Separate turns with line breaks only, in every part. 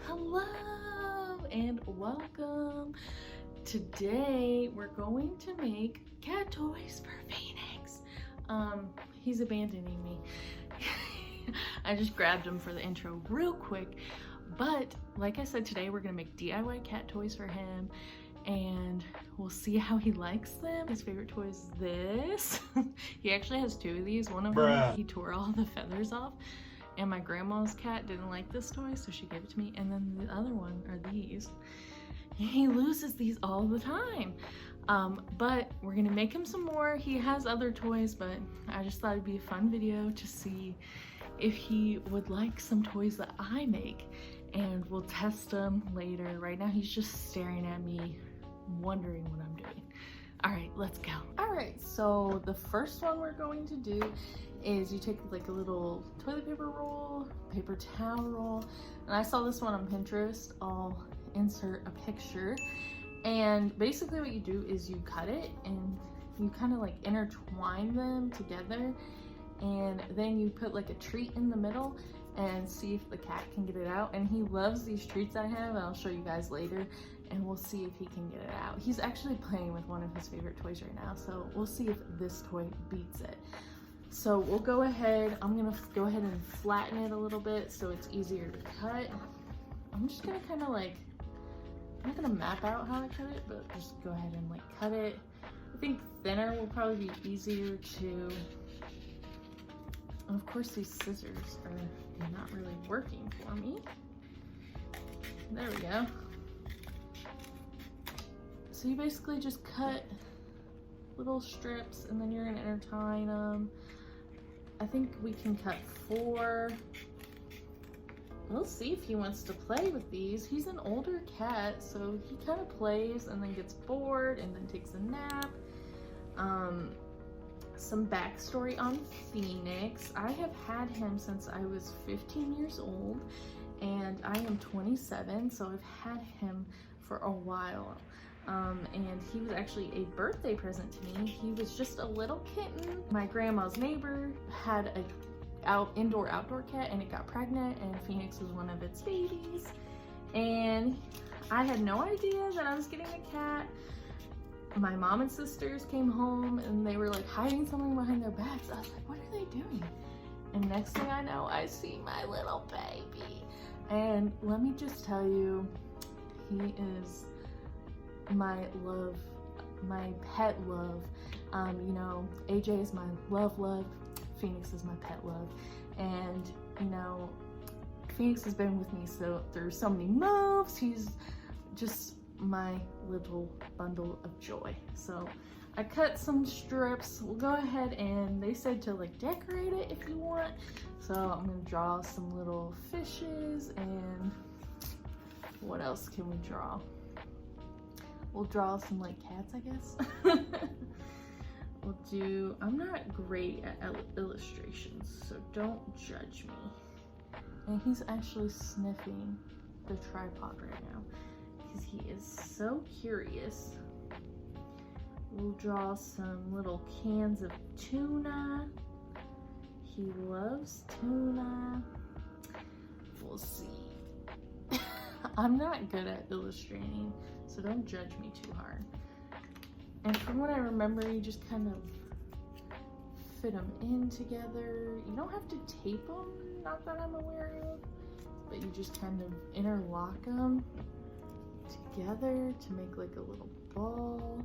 Hello and welcome. Today we're going to make cat toys for Phoenix. He's abandoning me. I just grabbed him for the intro real quick, but like I said, today we're gonna make DIY cat toys for him and we'll see how he likes them. His favorite toy is this. He actually has two of these. One of them he tore all the feathers off, and my grandma's cat didn't like this toy, so she gave it to me. And then the other one are these. He loses these all the time. But we're gonna make him some more. He has other toys, but I just thought it'd be a fun video to see if he would like some toys that I make, and we'll test them later. Right now he's just staring at me, wondering what I'm doing. All right, let's go. All right, so the first one we're going to do is you take like a little toilet paper roll, paper towel roll, and I saw this one on Pinterest. I'll insert a picture. And basically what you do is you cut it and you kind of like intertwine them together, and then you put like a treat in the middle and see if the cat can get it out. And he loves these treats I have, and I'll show you guys later, and we'll see if he can get it out. He's actually playing with one of his favorite toys right now, so we'll see if this toy beats it. So we'll go ahead, I'm gonna go ahead and flatten it a little bit so it's easier to cut. I'm just gonna kind of like, I'm not gonna map out how I cut it, but just go ahead and like cut it. I think thinner will probably be easier to, and of course these scissors are not really working for me. There we go. So you basically just cut little strips and then you're gonna intertwine them. I think we can cut 4. We'll see if he wants to play with these. He's an older cat, so he kind of plays and then gets bored and then takes a nap. Some backstory on Phoenix. I have had him since I was 15 years old, and I am 27, so I've had him for a while. And he was actually a birthday present to me. He was just a little kitten. My grandma's neighbor had a indoor-outdoor cat, and it got pregnant, and Phoenix was one of its babies. And I had no idea that I was getting a cat. My mom and sisters came home and they were like hiding something behind their backs. I was like, what are they doing? And next thing I know, I see my little baby. And let me just tell you, he is my love, my pet love. You know, AJ is my love. Phoenix is my pet love. And you know, Phoenix has been with me through so many moves. He's just my little bundle of joy. So I cut some strips. We'll go ahead, and they said to like decorate it if you want. So I'm gonna draw some little fishes, and what else can we draw? We'll draw some like cats, I guess. We'll do, I'm not great at illustrations, so don't judge me. And he's actually sniffing the tripod right now because he is so curious. We'll draw some little cans of tuna. He loves tuna. We'll see. I'm not good at illustrating, so don't judge me too hard. And from what I remember, you just kind of fit them in together. You don't have to tape them, not that I'm aware of, but you just kind of interlock them together to make like a little ball.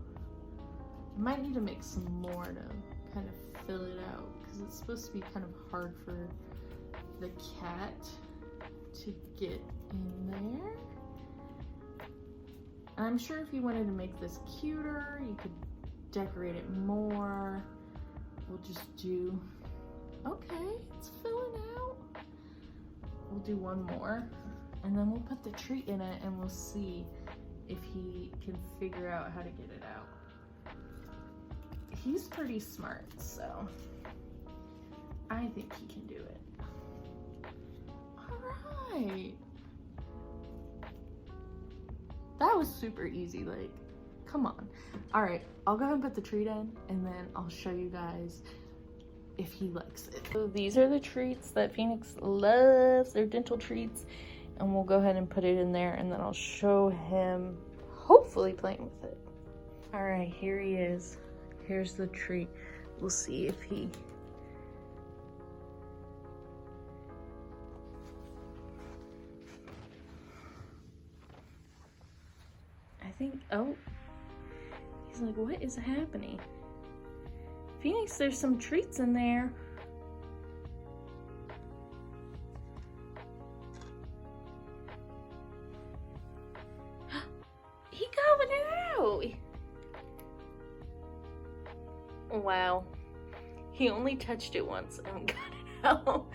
I might need to make some more to kind of fill it out, because it's supposed to be kind of hard for the cat to get in there. And I'm sure if you wanted to make this cuter, you could decorate it more. We'll just do, okay, it's filling out. We'll do one more, and then we'll put the treat in it, and we'll see if he can figure out how to get it out. He's pretty smart, so I think he can do it. All right. That was super easy, like, come on. All right, I'll go ahead and put the treat in, and then I'll show you guys if he likes it. So these are the treats that Phoenix loves. They're dental treats, and we'll go ahead and put it in there, and then I'll show him hopefully playing with it. All right, here he is. Here's the treat. We'll see if he... I think, oh, he's like, what is happening? Phoenix, there's some treats in there. He got it out. Wow. He only touched it once and got it out.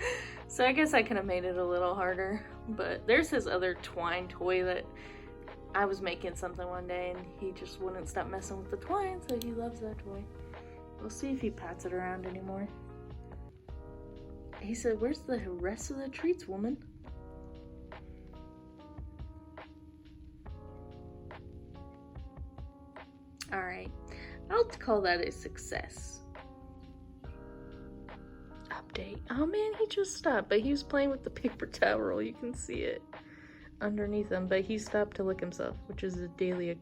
So I guess I could have made it a little harder. But there's his other twine toy that I was making something one day and he just wouldn't stop messing with the twine, so he loves that toy. We'll see if he pats it around anymore. He said, where's the rest of the treats, woman? All right, I'll call that a success. Update. Oh man, he just stopped, but he was playing with the paper towel roll. You can see it underneath him, but he stopped to lick himself, which is a daily...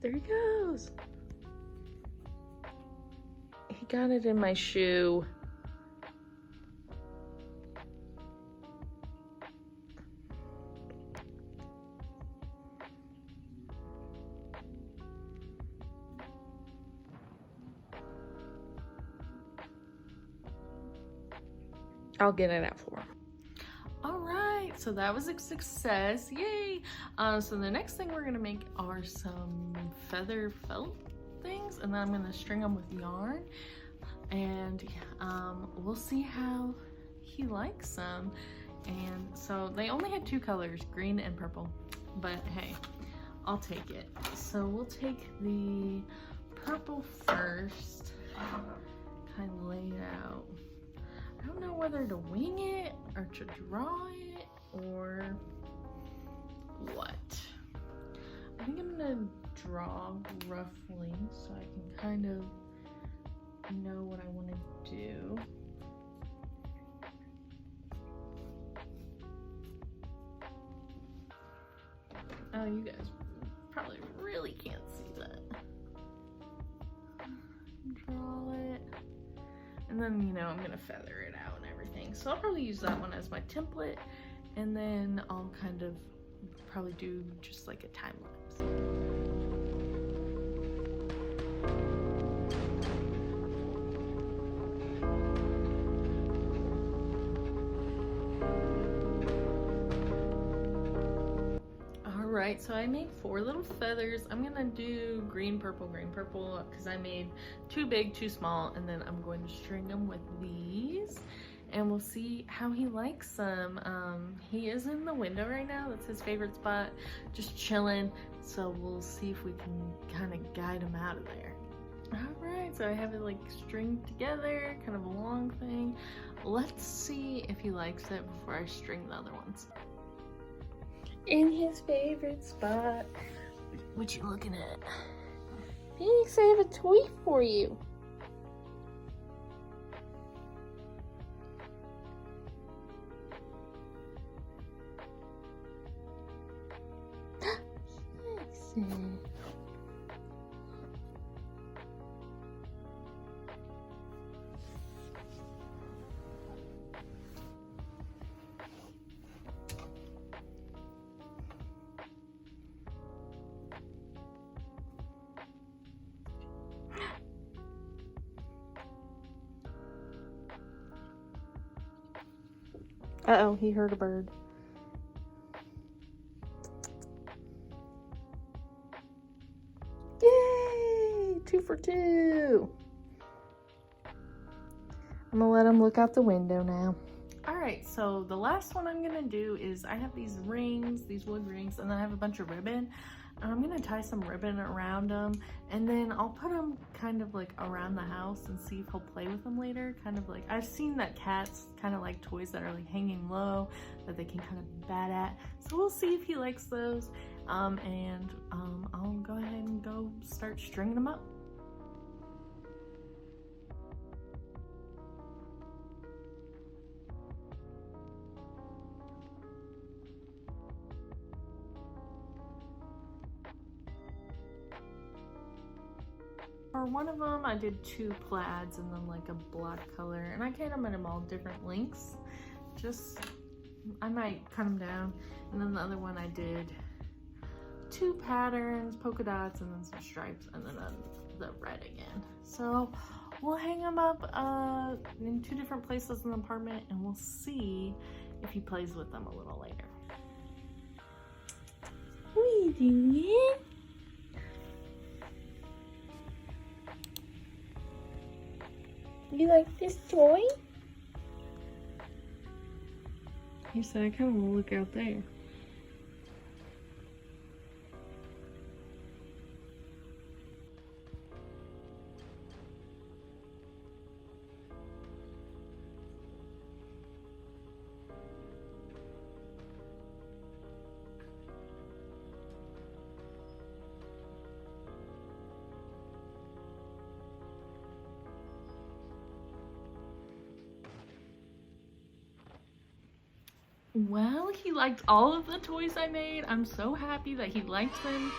There he goes. He got it in my shoe. I'll get it out for him. All right, so that was a success. Yay! So the next thing we're gonna make are some feather felt things, and then I'm gonna string them with yarn, and we'll see how he likes them. And so they only had 2 colors, green and purple, but hey, I'll take it. So we'll take the purple first, kind of lay it out. I don't know whether to wing it or to draw it or what. I think I'm gonna draw roughly so I can kind of know what I want to do. Oh, you guys probably really can't see that. Draw it. And then, you know, I'm gonna feather it out and everything. So I'll probably use that one as my template, and then I'll kind of probably do just like a time lapse. Alright, so I made 4 little feathers. I'm gonna do green, purple, because I made 2 big, 2 small, and then I'm going to string them with these, and we'll see how he likes them. He is in the window right now. That's his favorite spot, just chilling, so we'll see if we can kind of guide him out of there. Alright, so I have it like stringed together, kind of a long thing. Let's see if he likes it before I string the other ones. In his favorite spot. What you looking at? Phoenix, I have a toy for you. Phoenix. Uh-oh, he heard a bird. Yay! 2 for 2. I'm gonna let him look out the window now. Alright, so the last one I'm gonna do is I have these rings, these wood rings, and then I have a bunch of ribbon. And I'm gonna tie some ribbon around them, and then I'll put them kind of like around the house and see if he'll play with them later. Kind of like, I've seen that cats kind of like toys that are like hanging low that they can kind of bat at. So we'll see if he likes those, and I'll go ahead and go start stringing them up. For one of them, I did 2 plaids and then like a black color, and I cut them at them all different lengths. Just, I might cut them down. And then the other one I did 2 patterns, polka dots, and then some stripes, and then the red again. So we'll hang them up in 2 different places in the apartment, and we'll see if he plays with them a little later. What are you doing? You like this toy? He said, I kind of want to look out there. Well, he liked all of the toys I made. I'm so happy that he liked them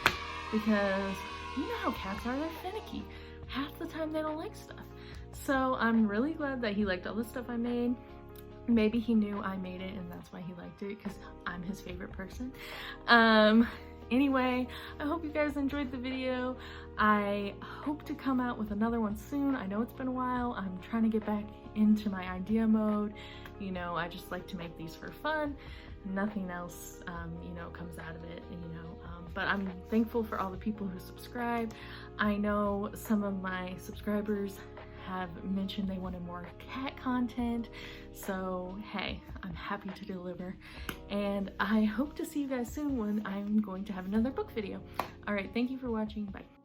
because you know how cats are, they're finicky. Half the time they don't like stuff. So I'm really glad that he liked all the stuff I made. Maybe he knew I made it and that's why he liked it, because I'm his favorite person. Anyway, I hope you guys enjoyed the video. I hope to come out with another one soon. I know it's been a while. I'm trying to get back into my idea mode. You know, I just like to make these for fun. Nothing else, you know, comes out of it, you know. But I'm thankful for all the people who subscribe. I know some of my subscribers have mentioned they wanted more cat content. So, hey, I'm happy to deliver. And I hope to see you guys soon when I'm going to have another book video. All right, thank you for watching. Bye.